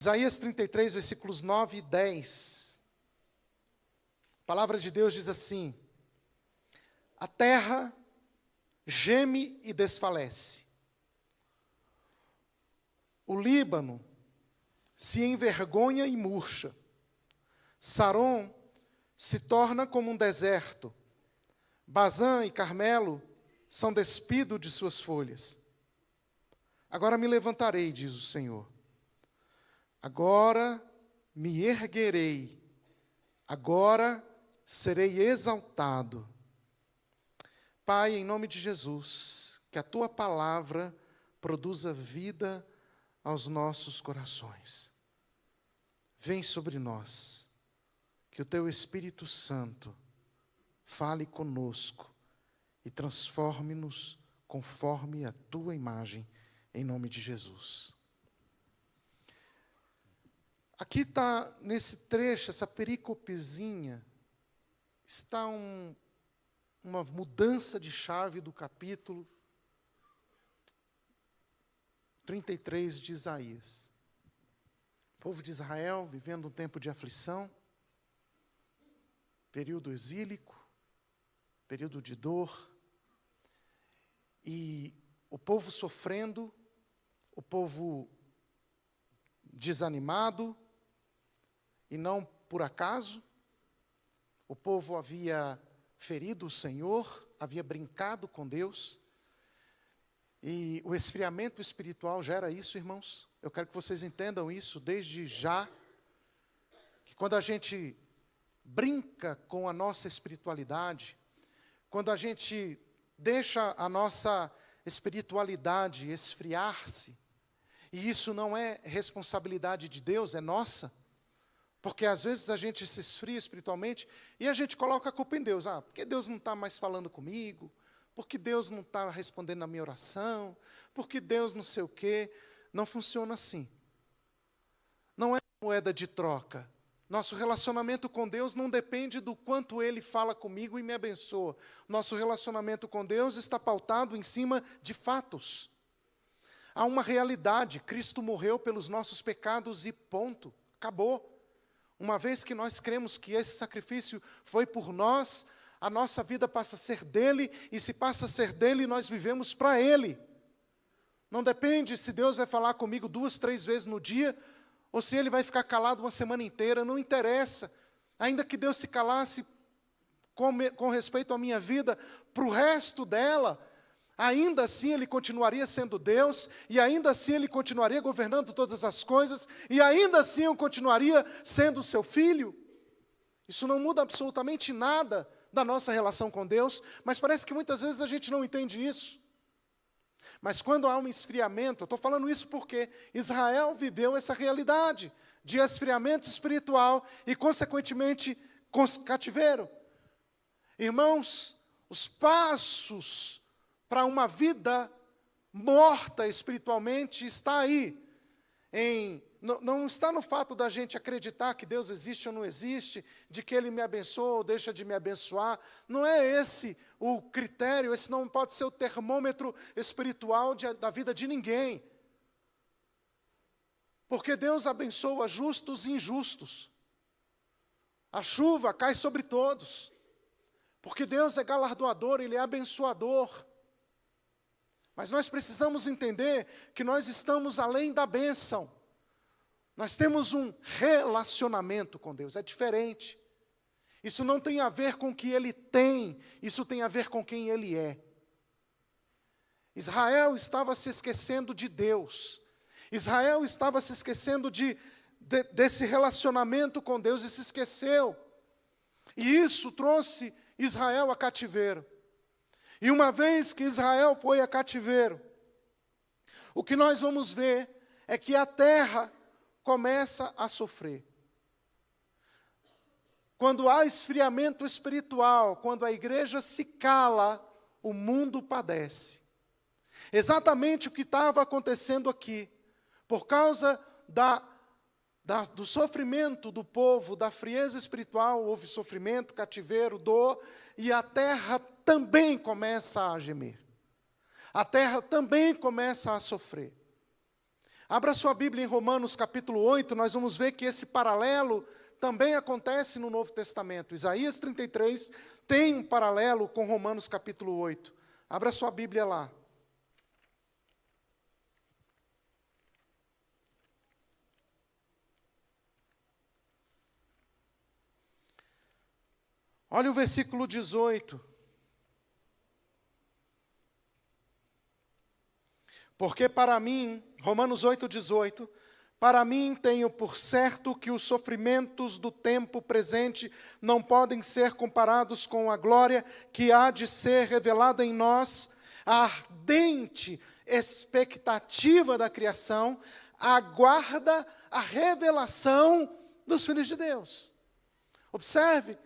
Isaías 33, versículos 9 e 10. A palavra de Deus diz assim: a terra geme e desfalece. O Líbano se envergonha e murcha. Saron se torna como um deserto. Bazã e Carmelo são despidos de suas folhas. Agora me levantarei, diz o Senhor. Agora me erguerei. Agora serei exaltado. Pai, em nome de Jesus, que a Tua palavra produza vida aos nossos corações. Vem sobre nós, que o Teu Espírito Santo fale conosco e transforme-nos conforme a Tua imagem, em nome de Jesus. Aqui está, nesse trecho, essa pericopezinha, está uma mudança de chave do capítulo 33 de Isaías. O povo de Israel vivendo um tempo de aflição, período exílico, período de dor, e o povo sofrendo, o povo desanimado, e não por acaso. O povo havia ferido o Senhor, havia brincado com Deus, e o esfriamento espiritual gera isso, irmãos. Eu quero que vocês entendam isso desde já, que quando a gente brinca com a nossa espiritualidade, quando a gente deixa a nossa espiritualidade esfriar-se, e isso não é responsabilidade de Deus, é nossa, porque às vezes a gente se esfria espiritualmente e a gente coloca a culpa em Deus. Porque Deus não está mais falando comigo, porque Deus não está respondendo a minha oração, porque Deus não sei o quê. Não funciona assim. Não é moeda de troca. Nosso relacionamento com Deus não depende do quanto Ele fala comigo e me abençoa. Nosso relacionamento com Deus está pautado em cima de fatos. Há uma realidade: Cristo morreu pelos nossos pecados e ponto, acabou. Uma vez que nós cremos que esse sacrifício foi por nós, a nossa vida passa a ser dele, e se passa a ser dele, nós vivemos para ele. Não depende se Deus vai falar comigo 2, 3 vezes no dia, ou se Ele vai ficar calado uma semana inteira, não interessa. Ainda que Deus se calasse com respeito à minha vida, para o resto dela, ainda assim Ele continuaria sendo Deus, e ainda assim Ele continuaria governando todas as coisas, e ainda assim eu continuaria sendo seu filho. Isso não muda absolutamente nada da nossa relação com Deus, mas parece que muitas vezes a gente não entende isso. Mas quando há um esfriamento, eu estou falando isso porque Israel viveu essa realidade de esfriamento espiritual e, consequentemente, cativeiro. Irmãos, os passos para uma vida morta espiritualmente está aí. Não está no fato da gente acreditar que Deus existe ou não existe, de que Ele me abençoa ou deixa de me abençoar. Não é esse o critério, esse não pode ser o termômetro espiritual da vida de ninguém. Porque Deus abençoa justos e injustos. A chuva cai sobre todos. Porque Deus é galardoador, Ele é abençoador. Mas nós precisamos entender que nós estamos além da bênção. Nós temos um relacionamento com Deus, é diferente. Isso não tem a ver com o que Ele tem, isso tem a ver com quem Ele é. Israel estava se esquecendo de Deus. Israel estava se esquecendo desse relacionamento com Deus e se esqueceu. E isso trouxe Israel a cativeiro. E uma vez que Israel foi a cativeiro, o que nós vamos ver é que a terra começa a sofrer. Quando há esfriamento espiritual, quando a igreja se cala, o mundo padece. Exatamente o que estava acontecendo aqui. Por causa do sofrimento do povo, da frieza espiritual, houve sofrimento, cativeiro, dor, e a terra também começa a gemer. A terra também começa a sofrer. Abra sua Bíblia em Romanos capítulo 8, nós vamos ver que esse paralelo também acontece no Novo Testamento. Isaías 33 tem um paralelo com Romanos capítulo 8. Abra sua Bíblia lá. Olha o versículo 18. Porque para mim, Romanos 8:18, para mim tenho por certo que os sofrimentos do tempo presente não podem ser comparados com a glória que há de ser revelada em nós. A ardente expectativa da criação aguarda a revelação dos filhos de Deus. Observe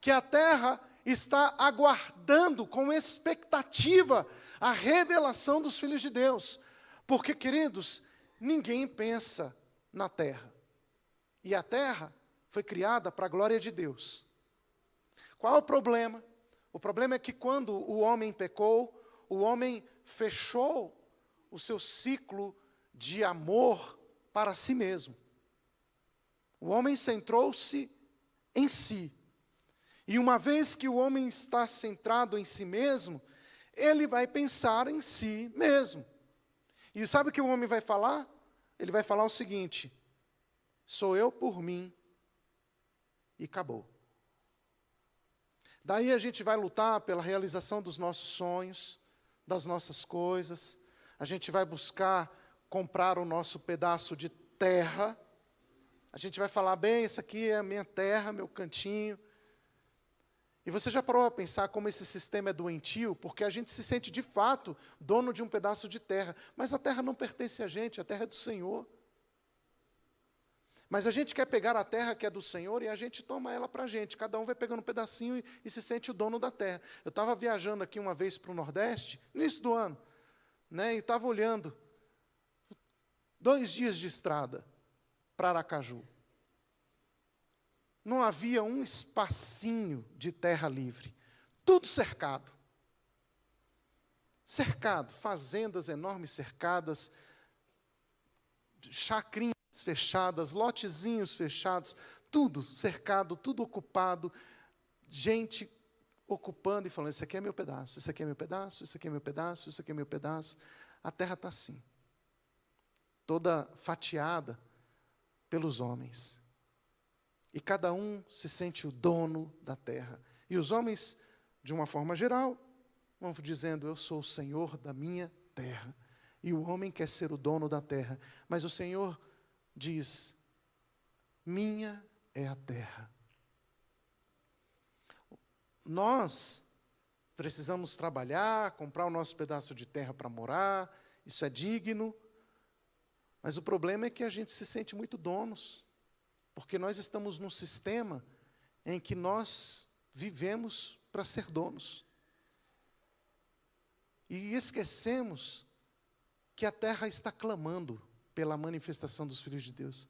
que a terra está aguardando com expectativa a revelação dos filhos de Deus. Porque, queridos, ninguém pensa na terra. E a terra foi criada para a glória de Deus. Qual é o problema? O problema é que quando o homem pecou, o homem fechou o seu ciclo de amor para si mesmo. O homem centrou-se em si. E uma vez que o homem está centrado em si mesmo, ele vai pensar em si mesmo. E sabe o que o homem vai falar? Ele vai falar o seguinte: sou eu por mim, e acabou. Daí a gente vai lutar pela realização dos nossos sonhos, das nossas coisas, a gente vai buscar comprar o nosso pedaço de terra, a gente vai falar, bem, isso aqui é a minha terra, meu cantinho. E você já parou a pensar como esse sistema é doentio? Porque a gente se sente, de fato, dono de um pedaço de terra. Mas a terra não pertence a gente, a terra é do Senhor. Mas a gente quer pegar a terra que é do Senhor e a gente toma ela para a gente. Cada um vai pegando um pedacinho e se sente o dono da terra. Eu estava viajando aqui uma vez para o Nordeste, no início do ano, né, e estava olhando 2 dias de estrada para Aracaju. Não havia um espacinho de terra livre. Tudo cercado. Cercado, fazendas enormes cercadas, chacrinhas fechadas, lotezinhos fechados, tudo cercado, tudo ocupado, gente ocupando e falando, isso aqui é meu pedaço, isso aqui é meu pedaço, isso aqui é meu pedaço, isso aqui é meu pedaço. A terra está assim, toda fatiada pelos homens. E cada um se sente o dono da terra. E os homens, de uma forma geral, vão dizendo, eu sou o Senhor da minha terra. E o homem quer ser o dono da terra. Mas o Senhor diz, minha é a terra. Nós precisamos trabalhar, comprar o nosso pedaço de terra para morar, isso é digno. Mas o problema é que a gente se sente muito donos. Porque nós estamos num sistema em que nós vivemos para ser donos. E esquecemos que a terra está clamando pela manifestação dos filhos de Deus.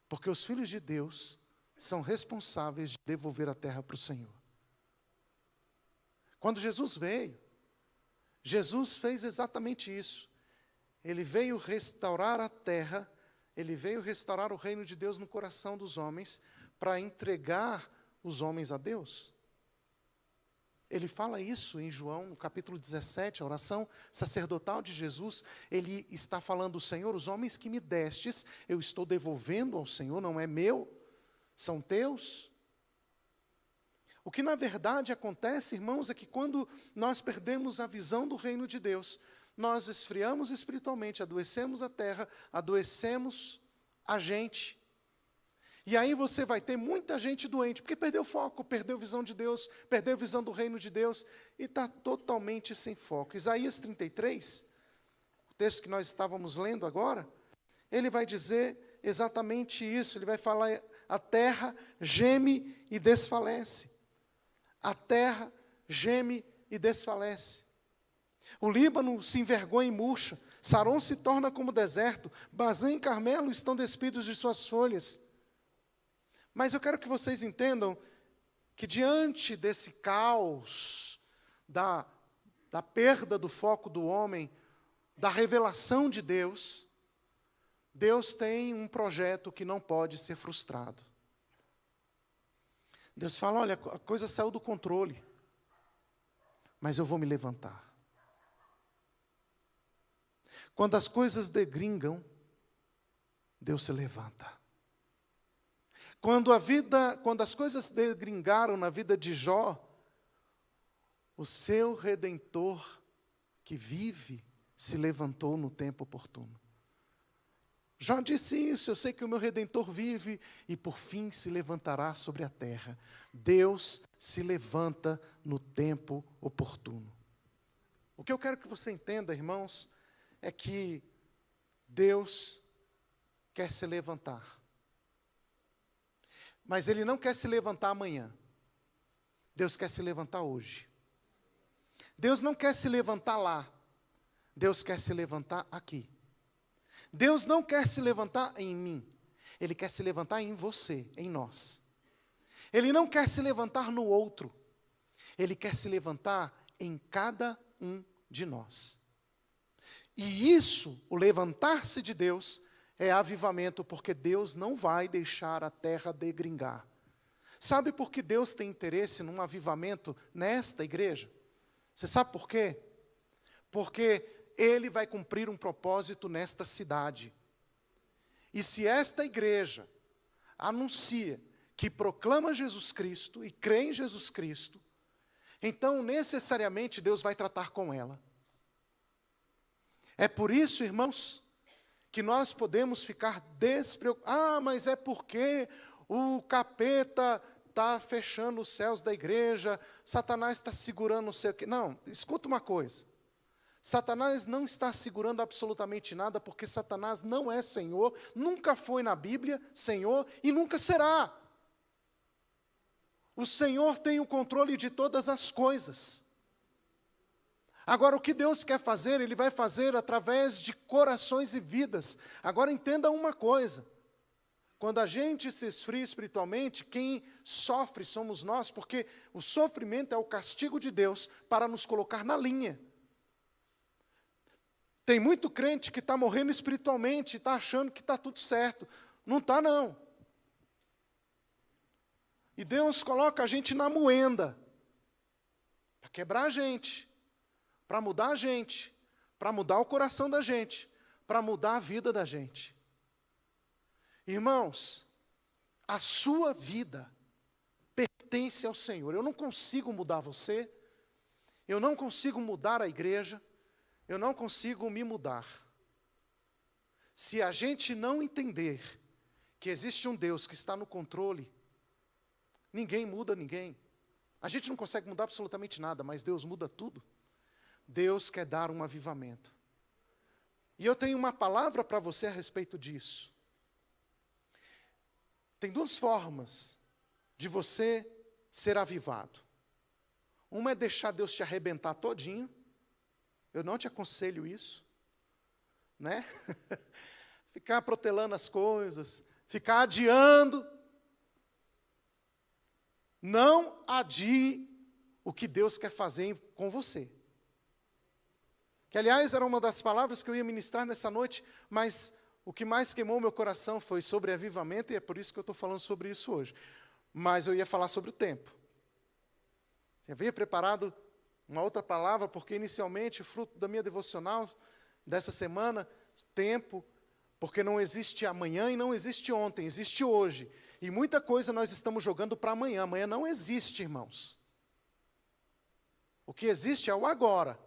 Porque os filhos de Deus são responsáveis de devolver a terra para o Senhor. Quando Jesus veio, Jesus fez exatamente isso. Ele veio restaurar a terra. Ele veio restaurar o reino de Deus no coração dos homens para entregar os homens a Deus. Ele fala isso em João, no capítulo 17, a oração sacerdotal de Jesus. Ele está falando, Senhor, os homens que me destes, eu estou devolvendo ao Senhor, não é meu, são teus. O que na verdade acontece, irmãos, é que quando nós perdemos a visão do reino de Deus, nós esfriamos espiritualmente, adoecemos a terra, adoecemos a gente. E aí você vai ter muita gente doente, porque perdeu foco, perdeu visão de Deus, perdeu visão do reino de Deus, e está totalmente sem foco. Isaías 33, o texto que nós estávamos lendo agora, ele vai dizer exatamente isso, ele vai falar, a terra geme e desfalece. A terra geme e desfalece. O Líbano se envergonha e murcha, Saron se torna como deserto, Bazã e Carmelo estão despidos de suas folhas. Mas eu quero que vocês entendam que diante desse caos, da perda do foco do homem, da revelação de Deus, Deus tem um projeto que não pode ser frustrado. Deus fala, olha, a coisa saiu do controle, mas eu vou me levantar. Quando as coisas degringam, Deus se levanta. Quando as coisas degringaram na vida de Jó, o seu Redentor que vive se levantou no tempo oportuno. Jó disse isso, eu sei que o meu Redentor vive e por fim se levantará sobre a terra. Deus se levanta no tempo oportuno. O que eu quero que você entenda, irmãos, é que Deus quer se levantar. Mas Ele não quer se levantar amanhã. Deus quer se levantar hoje. Deus não quer se levantar lá. Deus quer se levantar aqui. Deus não quer se levantar em mim. Ele quer se levantar em você, em nós. Ele não quer se levantar no outro. Ele quer se levantar em cada um de nós. E isso, o levantar-se de Deus, é avivamento, porque Deus não vai deixar a terra degringar. Sabe por que Deus tem interesse num avivamento nesta igreja? Você sabe por quê? Porque Ele vai cumprir um propósito nesta cidade. E se esta igreja anuncia que proclama Jesus Cristo e crê em Jesus Cristo, então necessariamente Deus vai tratar com ela. É por isso, irmãos, que nós podemos ficar despreocupados. Ah, mas é porque o capeta está fechando os céus da igreja, Satanás está segurando não sei o quê. Não, escuta uma coisa. Satanás não está segurando absolutamente nada, porque Satanás não é Senhor, nunca foi na Bíblia Senhor e nunca será. O Senhor tem o controle de todas as coisas. Agora, o que Deus quer fazer, Ele vai fazer através de corações e vidas. Agora, entenda uma coisa. Quando a gente se esfria espiritualmente, quem sofre somos nós, porque o sofrimento é o castigo de Deus para nos colocar na linha. Tem muito crente que está morrendo espiritualmente, está achando que está tudo certo. Não está, não. E Deus coloca a gente na moenda, para quebrar a gente, para mudar a gente, para mudar o coração da gente, para mudar a vida da gente. Irmãos, a sua vida pertence ao Senhor. Eu não consigo mudar você, eu não consigo mudar a igreja, eu não consigo me mudar. Se a gente não entender que existe um Deus que está no controle, ninguém muda ninguém. A gente não consegue mudar absolutamente nada, mas Deus muda tudo. Deus quer dar um avivamento. E eu tenho uma palavra para você a respeito disso. Tem duas formas de você ser avivado. Uma é deixar Deus te arrebentar todinho. Eu não te aconselho isso, né? Ficar protelando as coisas, ficar adiando. Não adie o que Deus quer fazer com você. Que, aliás, era uma das palavras que eu ia ministrar nessa noite, mas o que mais queimou meu coração foi sobre avivamento, e é por isso que eu estou falando sobre isso hoje. Mas eu ia falar sobre o tempo. Eu havia preparado uma outra palavra, porque inicialmente, fruto da minha devocional dessa semana, tempo, porque não existe amanhã e não existe ontem, existe hoje. E muita coisa nós estamos jogando para amanhã. Amanhã não existe, irmãos. O que existe é o agora.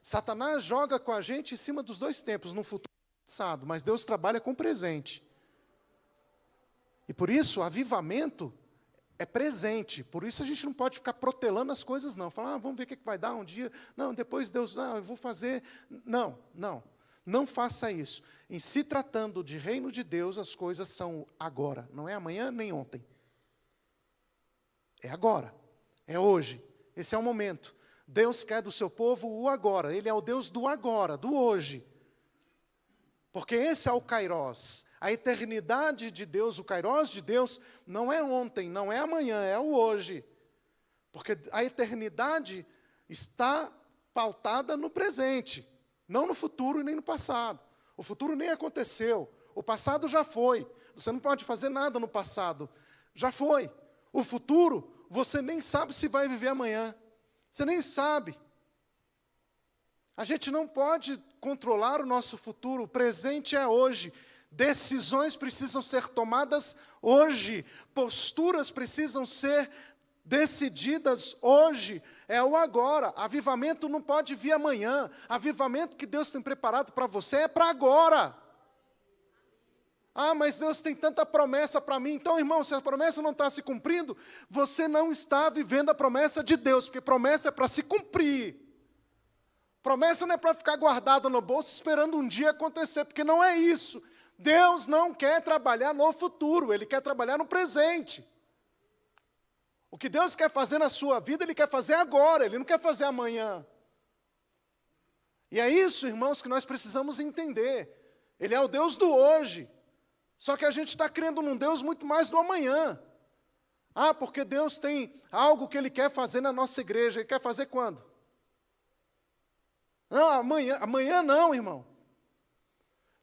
Satanás joga com a gente em cima dos dois tempos, no futuro e no passado, mas Deus trabalha com o presente. E por isso, avivamento é presente, por isso a gente não pode ficar protelando as coisas, não. Falar, vamos ver o que vai dar um dia. Não, depois Deus, eu vou fazer. Não, não. Não faça isso. Em se tratando de reino de Deus, as coisas são agora. Não é amanhã nem ontem. É agora. É hoje. Esse é o momento. Deus quer do seu povo o agora. Ele é o Deus do agora, do hoje. Porque esse é o Kairós. A eternidade de Deus, o Kairós de Deus, não é ontem, não é amanhã, é o hoje. Porque a eternidade está pautada no presente, não no futuro e nem no passado. O futuro nem aconteceu. O passado já foi. Você não pode fazer nada no passado. Já foi. O futuro, você nem sabe se vai viver amanhã. Você nem sabe. A gente não pode controlar o nosso futuro. O presente é hoje. Decisões precisam ser tomadas hoje. Posturas precisam ser decididas hoje. É o agora. Avivamento não pode vir amanhã. Avivamento que Deus tem preparado para você é para agora. Ah, mas Deus tem tanta promessa para mim. Então, irmão, se a promessa não está se cumprindo, você não está vivendo a promessa de Deus, porque promessa é para se cumprir. Promessa não é para ficar guardada no bolso esperando um dia acontecer, porque não é isso. Deus não quer trabalhar no futuro, Ele quer trabalhar no presente. O que Deus quer fazer na sua vida, Ele quer fazer agora, Ele não quer fazer amanhã. E é isso, irmãos, que nós precisamos entender. Ele é o Deus do hoje. Só que a gente está crendo num Deus muito mais do amanhã. Ah, porque Deus tem algo que Ele quer fazer na nossa igreja. Ele quer fazer quando? Não, amanhã. Amanhã não, irmão.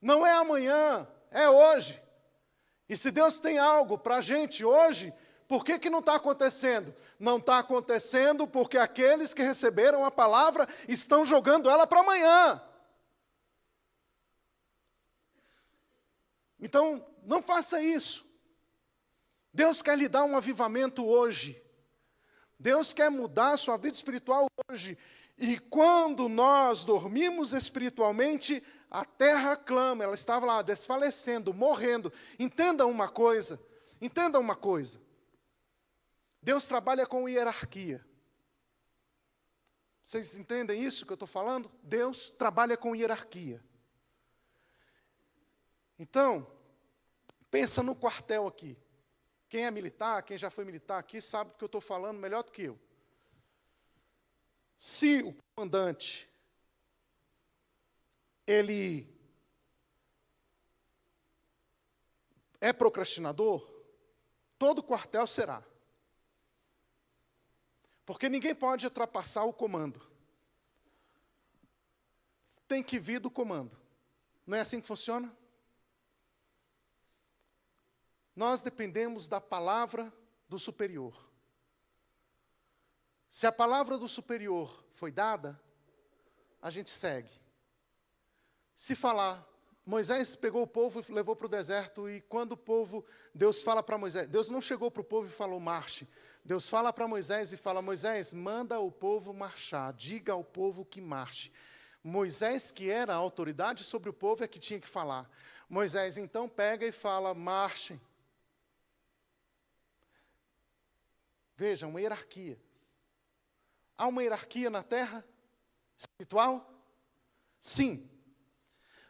Não é amanhã, é hoje. E se Deus tem algo para a gente hoje, por que não está acontecendo? Não está acontecendo porque aqueles que receberam a palavra estão jogando ela para amanhã. Então, não faça isso. Deus quer lhe dar um avivamento hoje. Deus quer mudar a sua vida espiritual hoje. E quando nós dormimos espiritualmente, a terra clama, ela estava lá desfalecendo, morrendo. Entenda uma coisa. Deus trabalha com hierarquia. Vocês entendem isso que eu estou falando? Deus trabalha com hierarquia. Então, pensa no quartel aqui. Quem é militar, quem já foi militar aqui, sabe do que eu estou falando melhor do que eu. Se o comandante, ele é procrastinador, todo quartel será. Porque ninguém pode ultrapassar o comando. Tem que vir do comando. Não é assim que funciona? Nós dependemos da palavra do superior. Se a palavra do superior foi dada, a gente segue. Se falar, Moisés pegou o povo e levou para o deserto, e quando o povo, Deus fala para Moisés, Deus não chegou para o povo e falou, marche. Deus fala para Moisés e fala, Moisés, manda o povo marchar, diga ao povo que marche. Moisés, que era a autoridade sobre o povo, é que tinha que falar. Moisés, então, pega e fala, marchem. Veja, uma hierarquia. Há uma hierarquia na terra espiritual? Sim.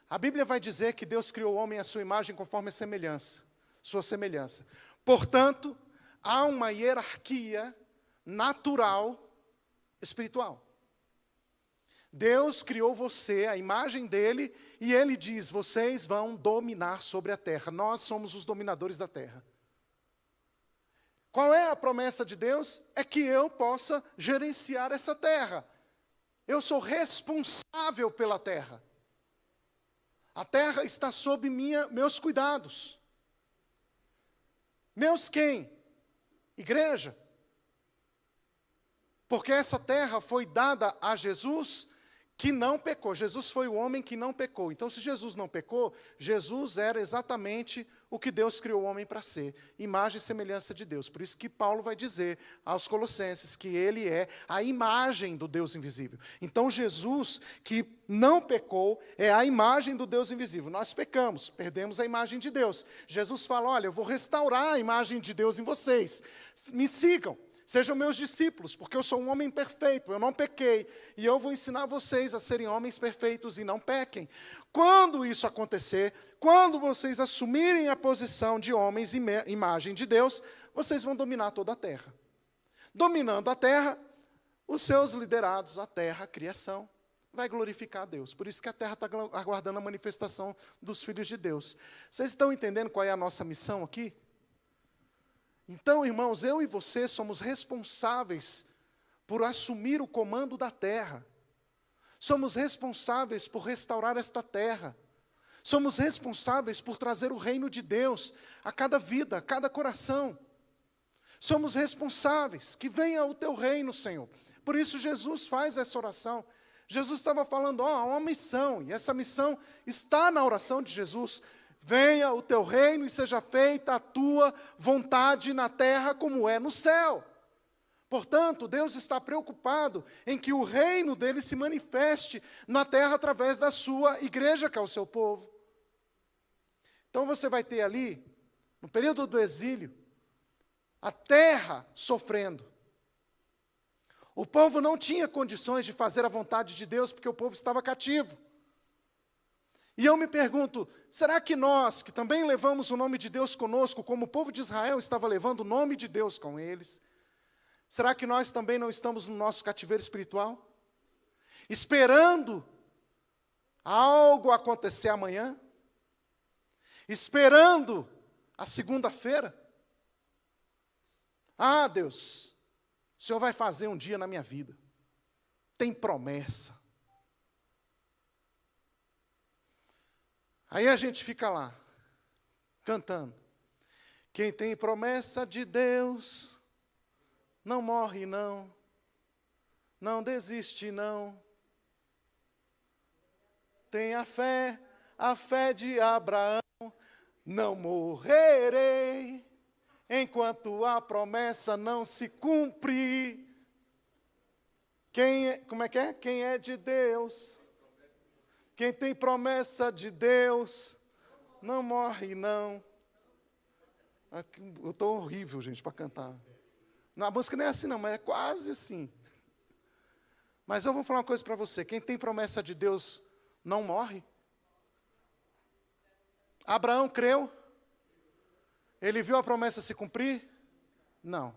A Bíblia vai dizer que Deus criou o homem à sua imagem conforme a semelhança, sua semelhança. Portanto, há uma hierarquia natural espiritual. Deus criou você, a imagem dele, e ele diz, vocês vão dominar sobre a terra. Nós somos os dominadores da terra. Qual é a promessa de Deus? É que eu possa gerenciar essa terra. Eu sou responsável pela terra. A terra está sob meus cuidados. Meus quem? Igreja. Porque essa terra foi dada a Jesus que não pecou. Jesus foi o homem que não pecou. Então, se Jesus não pecou, Jesus era exatamente o que Deus criou o homem para ser, imagem e semelhança de Deus. Por isso que Paulo vai dizer aos Colossenses que ele é a imagem do Deus invisível. Então, Jesus, que não pecou, é a imagem do Deus invisível. Nós pecamos, perdemos a imagem de Deus. Jesus fala, olha, eu vou restaurar a imagem de Deus em vocês. Me sigam. Sejam meus discípulos, porque eu sou um homem perfeito, eu não pequei, e eu vou ensinar vocês a serem homens perfeitos e não pequem. Quando isso acontecer, quando vocês assumirem a posição de homens e imagem de Deus, vocês vão dominar toda a terra. Dominando a terra, os seus liderados, a terra, a criação, vai glorificar a Deus. Por isso que a terra está aguardando a manifestação dos filhos de Deus. Vocês estão entendendo qual é a nossa missão aqui? Então, irmãos, eu e você somos responsáveis por assumir o comando da terra. Somos responsáveis por restaurar esta terra. Somos responsáveis por trazer o reino de Deus a cada vida, a cada coração. Somos responsáveis, que venha o teu reino, Senhor. Por isso Jesus faz essa oração. Jesus estava falando, há uma missão, e essa missão está na oração de Jesus. Venha o teu reino e seja feita a tua vontade na terra como é no céu. Portanto, Deus está preocupado em que o reino dele se manifeste na terra através da sua igreja, que é o seu povo. Então você vai ter ali, no período do exílio, a terra sofrendo. O povo não tinha condições de fazer a vontade de Deus, porque o povo estava cativo. E eu me pergunto, será que nós, que também levamos o nome de Deus conosco, como o povo de Israel estava levando o nome de Deus com eles, será que nós também não estamos no nosso cativeiro espiritual? Esperando algo acontecer amanhã? Esperando a segunda-feira? Ah, Deus, o Senhor vai fazer um dia na minha vida. Tem promessa. Aí a gente fica lá, cantando. Quem tem promessa de Deus, não morre não, não desiste não. Tem a fé de Abraão, não morrerei, enquanto a promessa não se cumpre. Como é que é? Quem é de Deus, quem tem promessa de Deus, não morre não. Eu estou horrível, gente, para cantar. A música não é assim não, mas é quase assim. Mas eu vou falar uma coisa para você, quem tem promessa de Deus não morre. Abraão creu? Ele viu a promessa se cumprir? Não.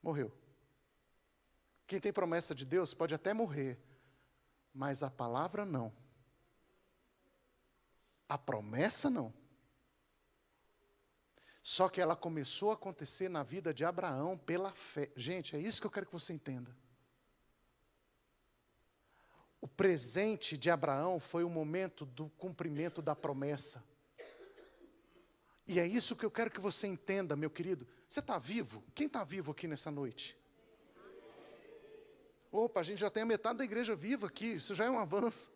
Morreu. Quem tem promessa de Deus pode até morrer, mas a palavra não. A promessa não. Só que ela começou a acontecer na vida de Abraão pela fé. Gente, é isso que eu quero que você entenda. O presente de Abraão foi o momento do cumprimento da promessa. E é isso que eu quero que você entenda, meu querido. Você está vivo? Quem está vivo aqui nessa noite? Opa, a gente já tem a metade da igreja viva aqui, isso já é um avanço.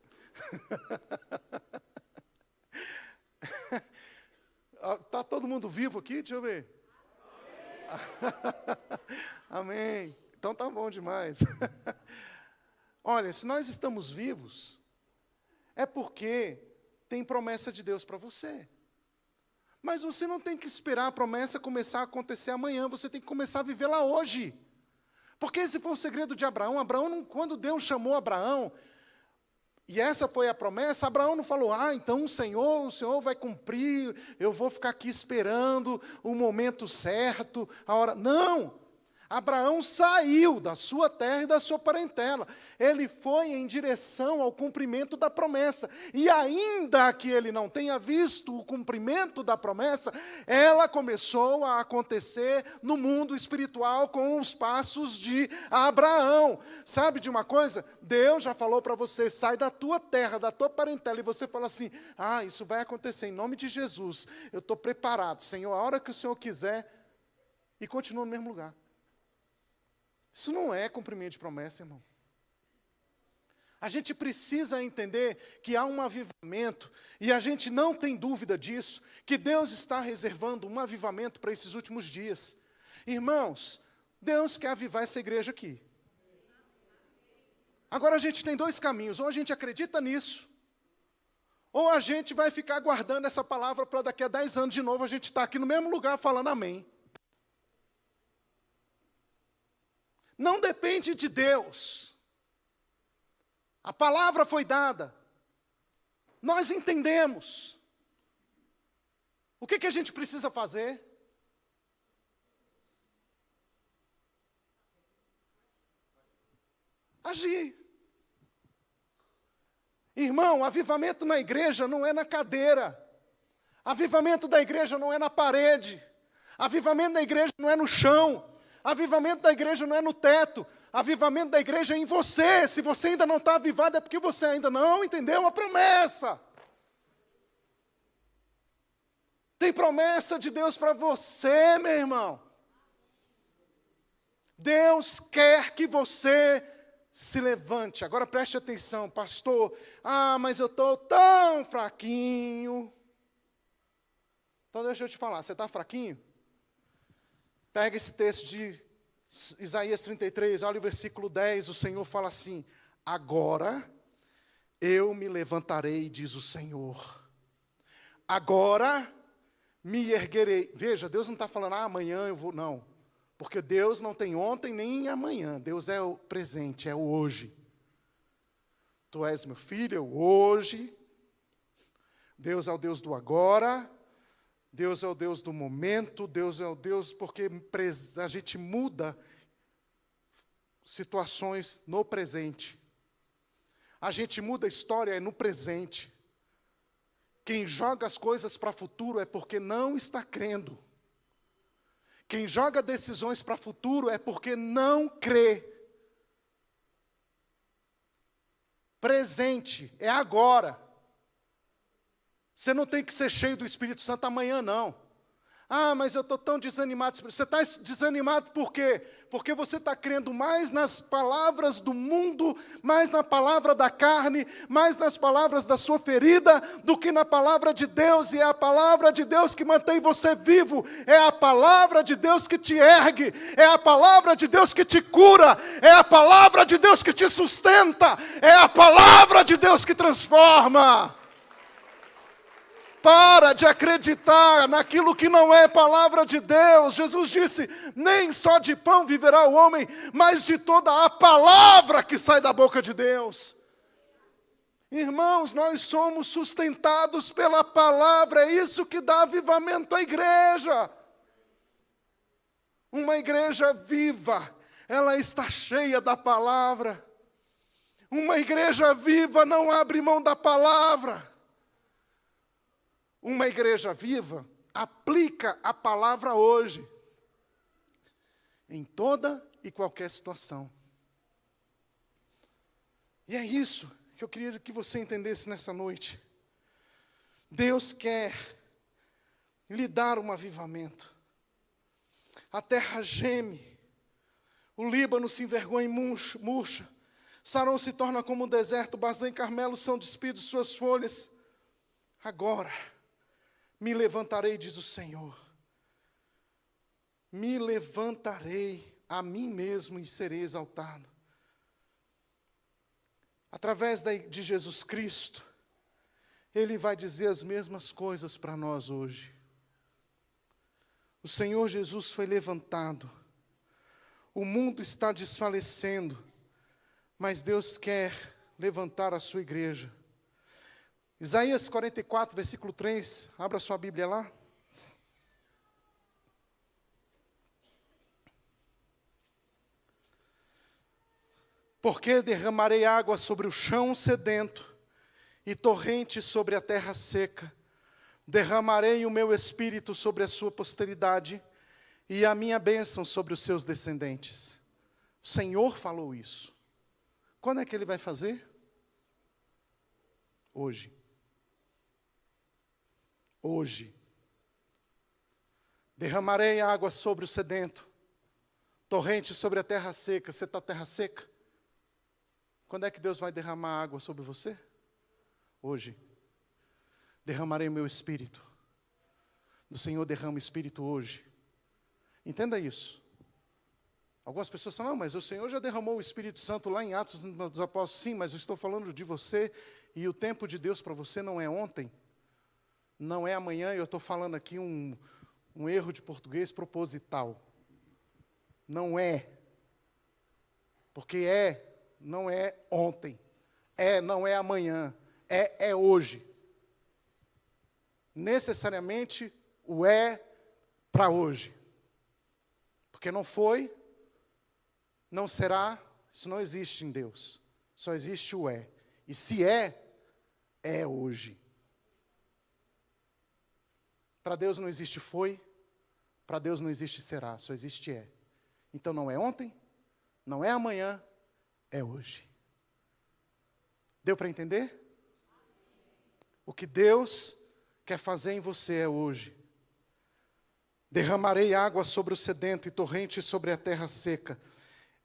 Está todo mundo vivo aqui? Deixa eu ver. Amém. Então tá bom demais. Olha, se nós estamos vivos, é porque tem promessa de Deus para você. Mas você não tem que esperar a promessa começar a acontecer amanhã, você tem que começar a vivê-la hoje. Porque esse foi o segredo de Abraão. Quando Deus chamou Abraão, e essa foi a promessa, Abraão não falou, então o Senhor vai cumprir, eu vou ficar aqui esperando o momento certo, a hora. Não! Abraão saiu da sua terra e da sua parentela. Ele foi em direção ao cumprimento da promessa. E ainda que ele não tenha visto o cumprimento da promessa, ela começou a acontecer no mundo espiritual com os passos de Abraão. Sabe de uma coisa? Deus já falou para você, sai da tua terra, da tua parentela, e você fala assim, isso vai acontecer em nome de Jesus. Eu estou preparado, Senhor, a hora que o Senhor quiser, e continua no mesmo lugar. Isso não é cumprimento de promessa, irmão. A gente precisa entender que há um avivamento, e a gente não tem dúvida disso, que Deus está reservando um avivamento para esses últimos dias. Irmãos, Deus quer avivar essa igreja aqui. Agora a gente tem dois caminhos, ou a gente acredita nisso, ou a gente vai ficar guardando essa palavra para daqui a 10 anos de novo, a gente está aqui no mesmo lugar falando amém. Não depende de Deus. A palavra foi dada. Nós entendemos. O que a gente precisa fazer? Agir. Irmão, avivamento na igreja não é na cadeira. Avivamento da igreja não é na parede. Avivamento da igreja não é no chão. Avivamento da igreja não é no teto. Avivamento da igreja é em você. Se você ainda não está avivado, é porque você ainda não entendeu a promessa. Tem promessa de Deus para você, meu irmão. Deus quer que você se levante. Agora preste atenção, pastor. Mas eu estou tão fraquinho. Então deixa eu te falar, você está fraquinho? Pega esse texto de Isaías 33, olha o versículo 10, o Senhor fala assim: agora eu me levantarei, diz o Senhor. Agora me erguerei. Veja, Deus não está falando, amanhã eu vou, não. Porque Deus não tem ontem nem amanhã. Deus é o presente, é o hoje. Tu és meu filho, é o hoje. Deus é o Deus do agora. Deus é o Deus do momento. Deus é o Deus porque a gente muda situações no presente. A gente muda a história no presente. Quem joga as coisas para o futuro é porque não está crendo. Quem joga decisões para o futuro é porque não crê. Presente é agora. Você não tem que ser cheio do Espírito Santo amanhã, não. Mas eu estou tão desanimado. Você está desanimado por quê? Porque você está crendo mais nas palavras do mundo, mais na palavra da carne, mais nas palavras da sua ferida, do que na palavra de Deus. E é a palavra de Deus que mantém você vivo. É a palavra de Deus que te ergue. É a palavra de Deus que te cura. É a palavra de Deus que te sustenta. É a palavra de Deus que transforma. Para de acreditar naquilo que não é palavra de Deus. Jesus disse, nem só de pão viverá o homem, mas de toda a palavra que sai da boca de Deus. Irmãos, nós somos sustentados pela palavra, é isso que dá avivamento à igreja. Uma igreja viva, ela está cheia da palavra. Uma igreja viva não abre mão da palavra. Uma igreja viva aplica a palavra hoje, em toda e qualquer situação. E é isso que eu queria que você entendesse nessa noite. Deus quer lhe dar um avivamento. A terra geme, o Líbano se envergonha e murcha, Sarão se torna como um deserto, Bazã e Carmelo são despidos de suas folhas. Agora me levantarei, diz o Senhor. Me levantarei a mim mesmo e serei exaltado. Através de Jesus Cristo, Ele vai dizer as mesmas coisas para nós hoje. O Senhor Jesus foi levantado. O mundo está desfalecendo, mas Deus quer levantar a sua igreja. Isaías 44, versículo 3, abra sua Bíblia lá. Porque derramarei água sobre o chão sedento e torrentes sobre a terra seca. Derramarei o meu espírito sobre a sua posteridade e a minha bênção sobre os seus descendentes. O Senhor falou isso. Quando é que Ele vai fazer? Hoje. Hoje. Derramarei água sobre o sedento, torrente sobre a terra seca. Você está terra seca? Quando é que Deus vai derramar água sobre você? Hoje. Derramarei o meu espírito. O Senhor derrama o espírito hoje. Entenda isso. Algumas pessoas falam, não, mas o Senhor já derramou o Espírito Santo lá em Atos dos Apóstolos. Sim, mas eu estou falando de você, e o tempo de Deus para você não é ontem, não é amanhã. Eu estou falando aqui um erro de português proposital. Não é. Porque não é ontem. Não é amanhã. É hoje. Necessariamente o para hoje. Porque não foi, não será, isso não existe em Deus. Só existe o E se é hoje. Para Deus não existe foi, para Deus não existe será, só existe Então não é ontem, não é amanhã, é hoje. Deu para entender? O que Deus quer fazer em você é hoje. Derramarei água sobre o sedento e torrentes sobre a terra seca.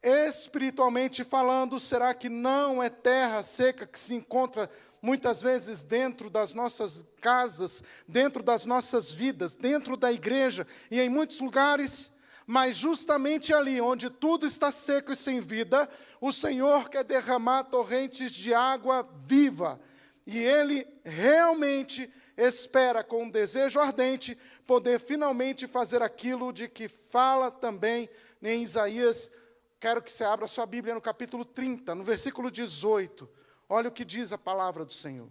Espiritualmente falando, será que não é terra seca que se encontra muitas vezes dentro das nossas casas, dentro das nossas vidas, dentro da igreja e em muitos lugares? Mas justamente ali, onde tudo está seco e sem vida, o Senhor quer derramar torrentes de água viva. E Ele realmente espera, com um desejo ardente, poder finalmente fazer aquilo de que fala também em Isaías. Quero que você abra sua Bíblia no capítulo 30, no versículo 18. Olha o que diz a palavra do Senhor.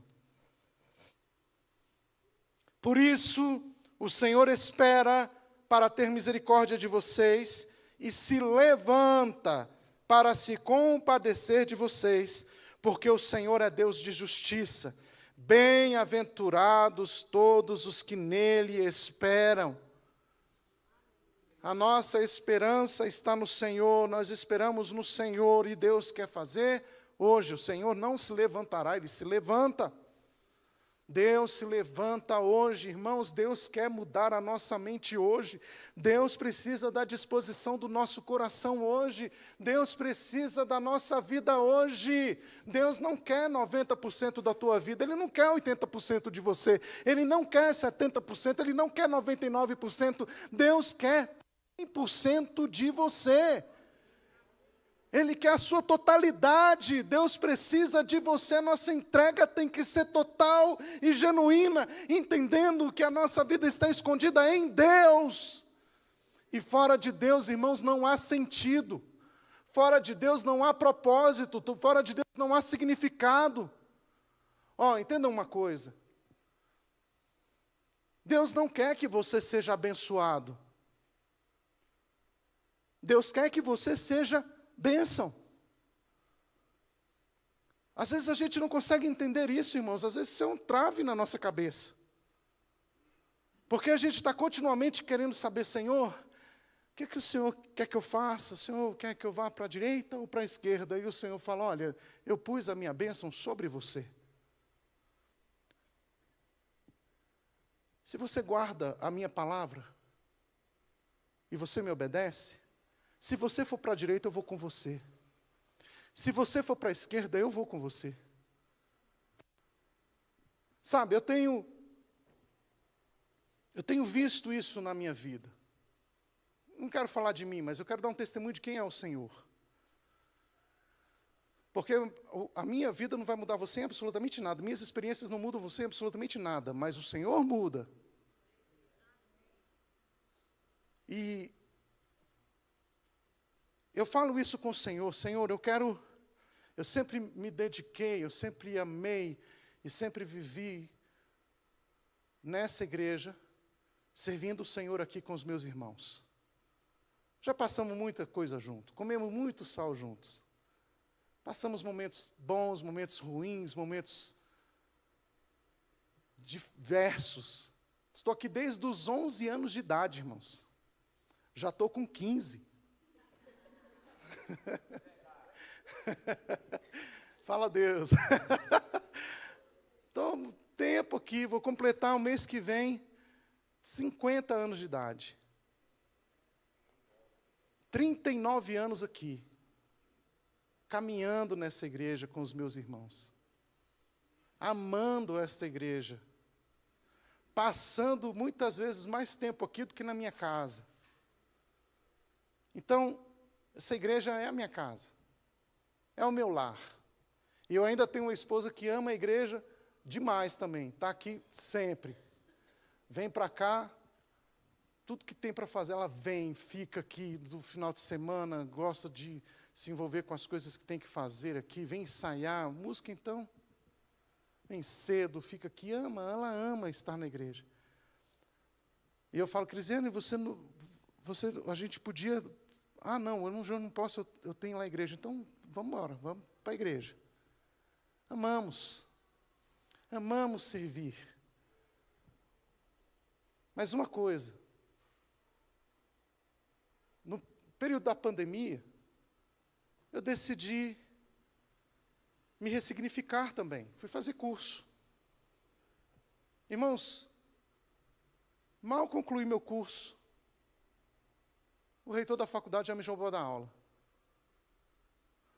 Por isso, o Senhor espera para ter misericórdia de vocês e se levanta para se compadecer de vocês, porque o Senhor é Deus de justiça. Bem-aventurados todos os que nele esperam. A nossa esperança está no Senhor, nós esperamos no Senhor e Deus quer fazer hoje. O Senhor não se levantará, Ele se levanta. Deus se levanta hoje, irmãos, Deus quer mudar a nossa mente hoje. Deus precisa da disposição do nosso coração hoje. Deus precisa da nossa vida hoje. Deus não quer 90% da tua vida, Ele não quer 80% de você, Ele não quer 70%, Ele não quer 99%, Deus quer 100% de você. Ele quer a sua totalidade. Deus precisa de você. Nossa entrega tem que ser total e genuína, entendendo que a nossa vida está escondida em Deus. E fora de Deus, irmãos, não há sentido. Fora de Deus não há propósito. Fora de Deus não há significado. Entendam uma coisa. Deus não quer que você seja abençoado. Deus quer que você seja bênção. Às vezes a gente não consegue entender isso, irmãos. Às vezes isso é um trave na nossa cabeça. Porque a gente está continuamente querendo saber, Senhor, o que o Senhor quer que eu faça? O Senhor quer que eu vá para a direita ou para a esquerda? E o Senhor fala, olha, eu pus a minha bênção sobre você. Se você guarda a minha palavra e você me obedece, se você for para a direita, eu vou com você. Se você for para a esquerda, eu vou com você. Sabe, eu tenho visto isso na minha vida. Não quero falar de mim, mas eu quero dar um testemunho de quem é o Senhor. Porque a minha vida não vai mudar você em absolutamente nada. Minhas experiências não mudam você em absolutamente nada. Mas o Senhor muda. E eu falo isso com o Senhor. Senhor, eu sempre me dediquei, eu sempre amei e sempre vivi nessa igreja, servindo o Senhor aqui com os meus irmãos. Já passamos muita coisa junto, comemos muito sal juntos. Passamos momentos bons, momentos ruins, momentos diversos. Estou aqui desde os 11 anos de idade, irmãos. Já estou com 15. Fala Deus. Estou tempo aqui, vou completar o mês que vem 50 anos de idade. 39 anos aqui, caminhando nessa igreja com os meus irmãos, amando esta igreja, passando muitas vezes mais tempo aqui do que na minha casa. Então, essa igreja é a minha casa, é o meu lar. E eu ainda tenho uma esposa que ama a igreja demais também, está aqui sempre. Vem para cá, tudo que tem para fazer, ela vem, fica aqui no final de semana, gosta de se envolver com as coisas que tem que fazer aqui, vem ensaiar, música então, vem cedo, fica aqui, ela ama estar na igreja. E eu falo, Crisiane, a gente podia... não, eu não posso, eu tenho lá a igreja. Então, vamos embora, vamos para a igreja. Amamos servir. Mas uma coisa, período da pandemia, eu decidi me ressignificar também. Fui fazer curso. Irmãos, mal concluí meu curso, o reitor da faculdade já me chamou para dar aula.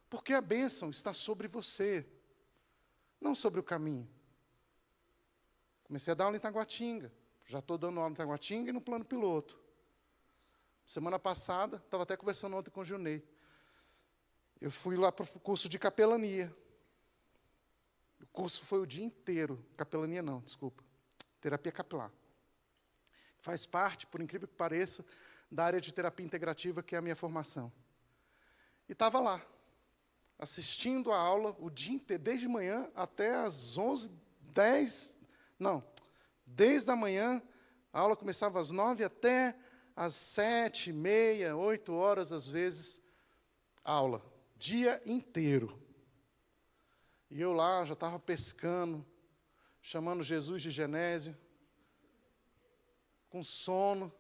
Porque a bênção está sobre você, não sobre o caminho. Comecei a dar aula em Taguatinga. Já estou dando aula em Taguatinga e no plano piloto. Semana passada, estava até conversando ontem com o Junei. Eu fui lá para o curso de capelania. O curso foi o dia inteiro. Capelania não, desculpa. Terapia capilar. Faz parte, por incrível que pareça, da área de terapia integrativa, que é a minha formação. E estava lá, assistindo a aula o dia inteiro, desde manhã até às 11h10. Não, desde a manhã, a aula começava às 9 até às 7h30, 8h, às vezes, aula. Dia inteiro. E eu lá, já estava pescando, chamando Jesus de Genésio, com sono.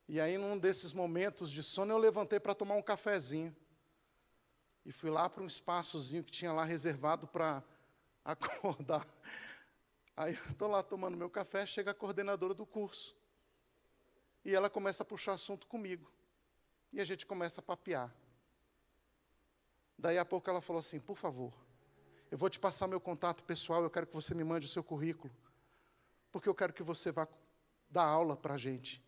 E aí, num desses momentos de sono, eu levantei para tomar um cafezinho. E fui lá para um espaçozinho que tinha lá reservado para acordar. Aí eu estou lá tomando meu café, chega a coordenadora do curso. E ela começa a puxar assunto comigo. E a gente começa a papear. Daí a pouco ela falou assim, por favor, eu vou te passar meu contato pessoal, eu quero que você me mande o seu currículo. Porque eu quero que você vá dar aula para a gente.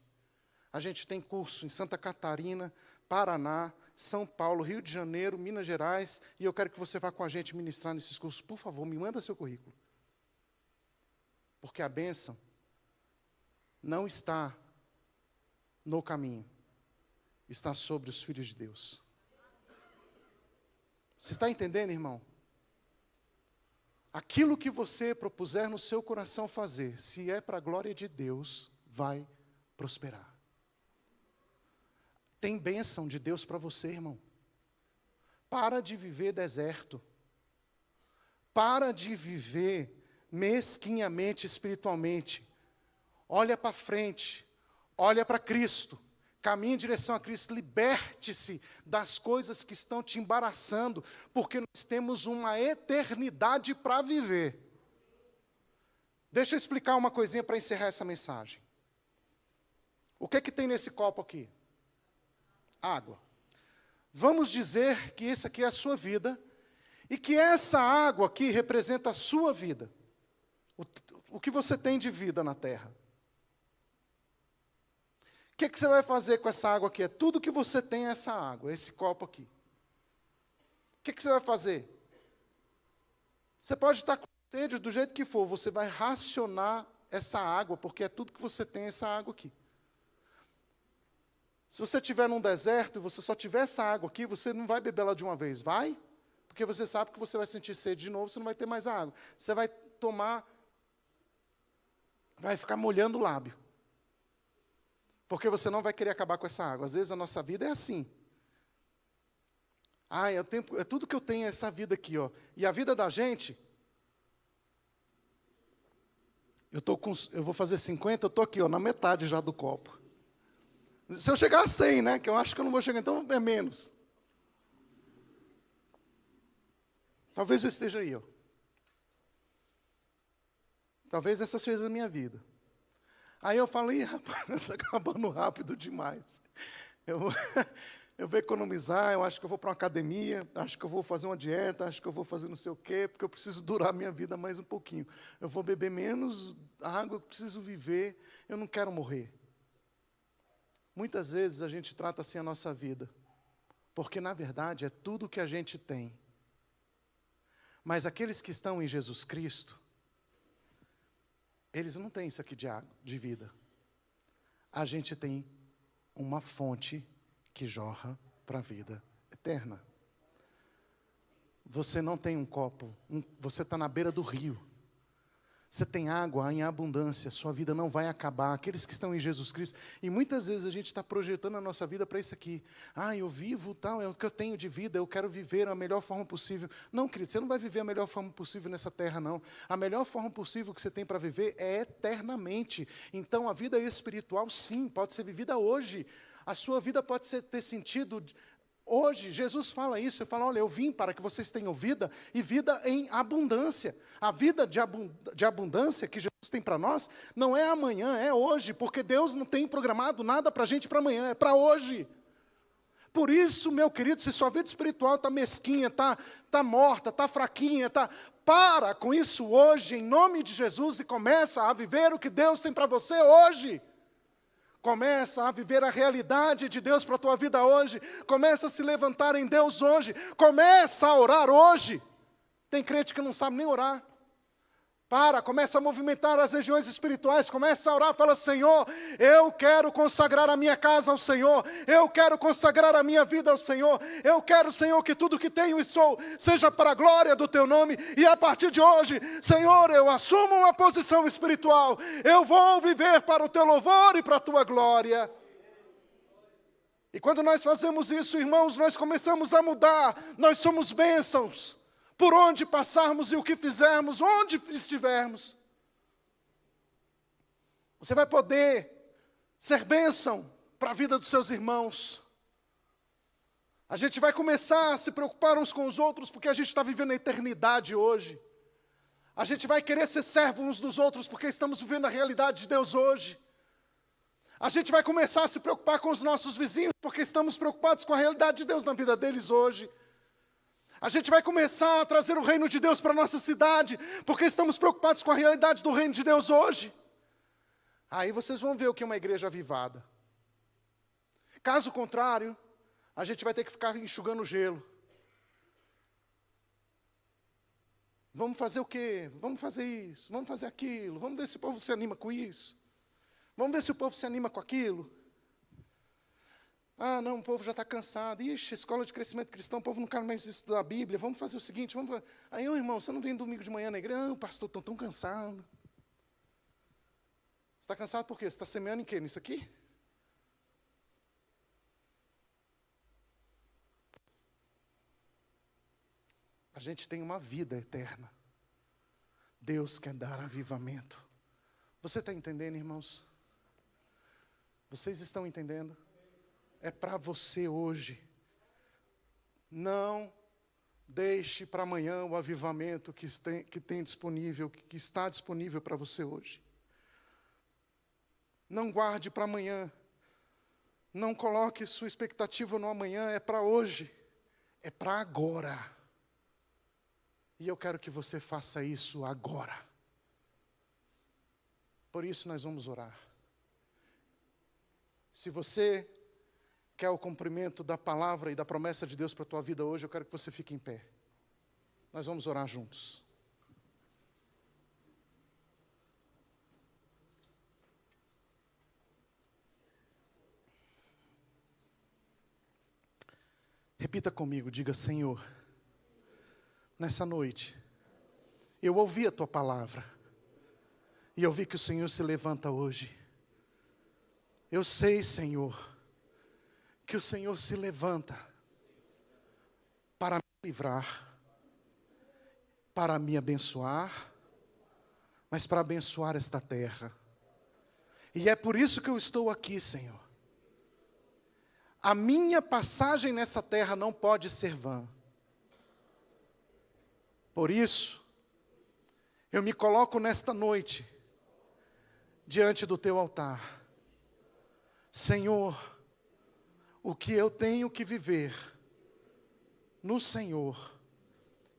A gente tem curso em Santa Catarina, Paraná, São Paulo, Rio de Janeiro, Minas Gerais, e eu quero que você vá com a gente ministrar nesses cursos. Por favor, me manda seu currículo. Porque a bênção não está no caminho, está sobre os filhos de Deus. Você está entendendo, irmão? Aquilo que você propuser no seu coração fazer, se é para a glória de Deus, vai prosperar. Tem bênção de Deus para você, irmão. Para de viver deserto. Para de viver mesquinhamente espiritualmente. Olha para frente. Olha para Cristo. Caminhe em direção a Cristo. Liberte-se das coisas que estão te embaraçando, porque nós temos uma eternidade para viver. Deixa eu explicar uma coisinha para encerrar essa mensagem. O que tem nesse copo aqui? Água. Vamos dizer que isso aqui é a sua vida e que essa água aqui representa a sua vida. O que você tem de vida na terra. O que você vai fazer com essa água aqui? É tudo que você tem é essa água, esse copo aqui. O que você vai fazer? Você pode estar com sede do jeito que for, você vai racionar essa água, porque é tudo que você tem essa água aqui. Se você estiver num deserto e você só tiver essa água aqui, você não vai beber ela de uma vez, vai? Porque você sabe que você vai sentir sede de novo, você não vai ter mais a água. Você vai tomar, vai ficar molhando o lábio. Porque você não vai querer acabar com essa água. Às vezes a nossa vida é assim. É tudo que eu tenho é essa vida aqui, ó. E a vida da gente, eu vou fazer 50, eu estou aqui, ó, na metade já do copo. Se eu chegar a 100, né, que eu acho que eu não vou chegar, então é menos. Talvez eu esteja aí, ó. Talvez essa seja a minha vida. Aí eu falei, rapaz, está acabando rápido demais. Eu vou economizar, eu acho que eu vou para uma academia, acho que eu vou fazer uma dieta, acho que eu vou fazer não sei o quê, porque eu preciso durar a minha vida mais um pouquinho. Eu vou beber menos água, eu preciso viver, eu não quero morrer. Muitas vezes a gente trata assim a nossa vida, porque na verdade é tudo o que a gente tem. Mas aqueles que estão em Jesus Cristo, eles não têm isso aqui de água, de vida. A gente tem uma fonte que jorra para a vida eterna. Você não tem um copo, você está na beira do rio. Você tem água em abundância, sua vida não vai acabar. Aqueles que estão em Jesus Cristo, e muitas vezes a gente está projetando a nossa vida para isso aqui. Eu vivo, tal, é o que eu tenho de vida, eu quero viver a melhor forma possível. Não, querido, você não vai viver a melhor forma possível nessa terra, não. A melhor forma possível que você tem para viver é eternamente. Então, a vida espiritual, sim, pode ser vivida hoje. A sua vida pode ter sentido. Hoje, Jesus fala isso, ele fala, olha, eu vim para que vocês tenham vida, e vida em abundância. A vida de abundância que Jesus tem para nós, não é amanhã, é hoje, porque Deus não tem programado nada para a gente para amanhã, é para hoje. Por isso, meu querido, se sua vida espiritual está mesquinha, está morta, está fraquinha, para com isso hoje, em nome de Jesus, e começa a viver o que Deus tem para você hoje. Começa a viver a realidade de Deus para a tua vida hoje. Começa a se levantar em Deus hoje. Começa a orar hoje. Tem crente que não sabe nem orar. Começa a movimentar as regiões espirituais, começa a orar, fala, Senhor, eu quero consagrar a minha casa ao Senhor, eu quero consagrar a minha vida ao Senhor, eu quero, Senhor, que tudo que tenho e sou, seja para a glória do Teu nome, e a partir de hoje, Senhor, eu assumo uma posição espiritual, eu vou viver para o Teu louvor e para a Tua glória. E quando nós fazemos isso, irmãos, nós começamos a mudar, nós somos bênçãos. Por onde passarmos e o que fizermos, onde estivermos. Você vai poder ser bênção para a vida dos seus irmãos. A gente vai começar a se preocupar uns com os outros, porque a gente está vivendo a eternidade hoje. A gente vai querer ser servo uns dos outros, porque estamos vivendo a realidade de Deus hoje. A gente vai começar a se preocupar com os nossos vizinhos, porque estamos preocupados com a realidade de Deus na vida deles hoje. A gente vai começar a trazer o reino de Deus para a nossa cidade, porque estamos preocupados com a realidade do reino de Deus hoje. Aí vocês vão ver o que é uma igreja avivada. Caso contrário, a gente vai ter que ficar enxugando gelo. Vamos fazer o quê? Vamos fazer isso, vamos fazer aquilo, vamos ver se o povo se anima com isso. Vamos ver se o povo se anima com aquilo. Ah, não, o povo já está cansado. Ixi, escola de crescimento cristão, o povo não quer mais estudar a Bíblia. Vamos fazer o seguinte, Aí, irmão, você não vem domingo de manhã na igreja? Não, pastor, estou tão cansado. Você está cansado por quê? Você está semeando em quê? Nisso aqui? A gente tem uma vida eterna. Deus quer dar avivamento. Você está entendendo, irmãos? Vocês estão entendendo? É para você hoje. Não deixe para amanhã o avivamento que tem disponível, que está disponível para você hoje. Não guarde para amanhã. Não coloque sua expectativa no amanhã, é para hoje. É para agora. E eu quero que você faça isso agora. Por isso nós vamos orar. Se você quer o cumprimento da palavra e da promessa de Deus para a tua vida hoje, eu quero que você fique em pé. Nós vamos orar juntos. Repita comigo, diga, Senhor, nessa noite, eu ouvi a tua palavra, e eu vi que o Senhor se levanta hoje. Eu sei, Senhor, que o Senhor se levanta para me livrar, para me abençoar, mas para abençoar esta terra. E é por isso que eu estou aqui, Senhor. A minha passagem nessa terra não pode ser vã. Por isso, eu me coloco nesta noite, diante do teu altar. Senhor, o que eu tenho que viver no Senhor,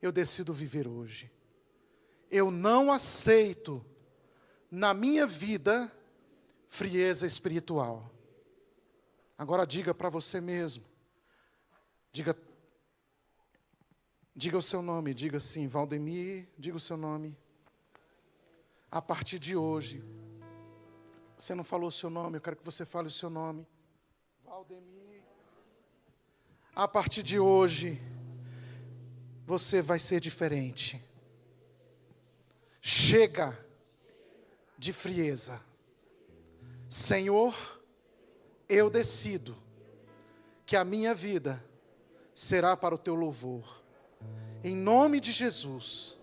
eu decido viver hoje. Eu não aceito na minha vida frieza espiritual. Agora diga para você mesmo. Diga o seu nome, diga assim, Valdemir, diga o seu nome. A partir de hoje, você não falou o seu nome, eu quero que você fale o seu nome. Valdemir. A partir de hoje, você vai ser diferente. Chega de frieza. Senhor, eu decido que a minha vida será para o teu louvor. Em nome de Jesus,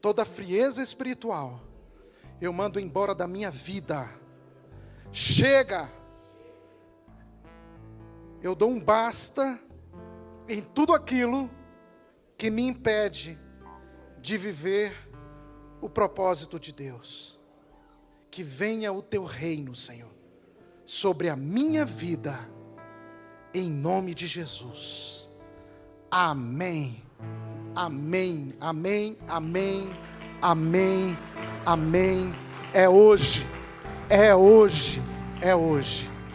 toda frieza espiritual, eu mando embora da minha vida. Chega Eu dou um basta em tudo aquilo que me impede de viver o propósito de Deus. Que venha o teu reino, Senhor, sobre a minha vida, em nome de Jesus. Amém. Amém, amém, amém, amém, amém. É hoje, é hoje, é hoje.